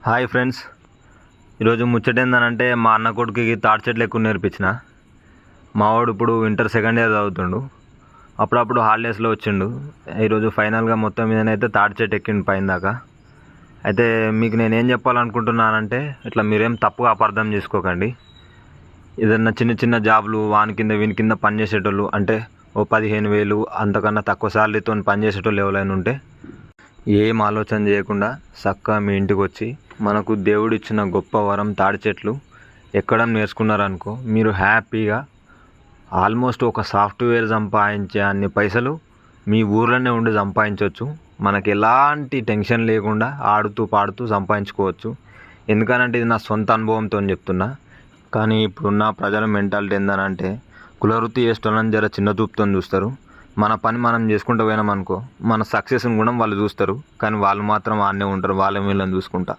Hi friends, ఈరోజు ముచ్చట ఏందనంటే మా అన్న కొడుకుకి తాటి చెట్లు ఎక్కువ నేర్పించిన. మావాడు ఇప్పుడు ఇంటర్ సెకండ్ ఇయర్ చదువుతుండు. అప్పుడప్పుడు హాలిడేస్లో వచ్చిండు. ఈరోజు ఫైనల్గా మొత్తం మీదనైతే తాటి చెట్టు ఎక్కిండు పైన దాకా. అయితే మీకు నేనేం చెప్పాలనుకుంటున్నానంటే, ఇట్లా మీరేం తప్పుగా అపార్థం చేసుకోకండి. ఏదన్నా చిన్న చిన్న జాబులు వాని కింద వీని కింద పనిచేసేటోళ్ళు, అంటే ఓ 15,000 అంతకన్నా తక్కువ శాలరీతో పనిచేసేటోళ్ళు ఎవరైనా ఉంటే ఏం ఆలోచన చేయకుండా చక్కగా మీ ఇంటికి వచ్చి మనకు దేవుడిచ్చిన గొప్ప వరం తాడి చెట్లు ఎక్కడం నేర్చుకున్నారనుకో, మీరు హ్యాపీగా ఆల్మోస్ట్ ఒక సాఫ్ట్వేర్ సంపాదించే అన్ని పైసలు మీ ఊర్లోనే ఉండి సంపాదించవచ్చు. మనకి ఎలాంటి టెన్షన్ లేకుండా ఆడుతూ పాడుతూ సంపాదించుకోవచ్చు. ఎందుకనంటే ఇది నా సొంత అనుభవంతో చెప్తున్నా. కానీ ఇప్పుడున్న ప్రజల మెంటాలిటీ ఏందనంటే, కులవృత్తి చేసేటోళ్ళని జర చిన్న చూపుతో చూస్తారు. మన పని మనం చేసుకుంటూ పోయినాం అనుకో, మన సక్సెస్ని కూడా వాళ్ళు చూస్తారు. కానీ వాళ్ళు మాత్రం ఆడనే ఉంటారు, వాళ్ళ వీళ్ళని చూసుకుంటా.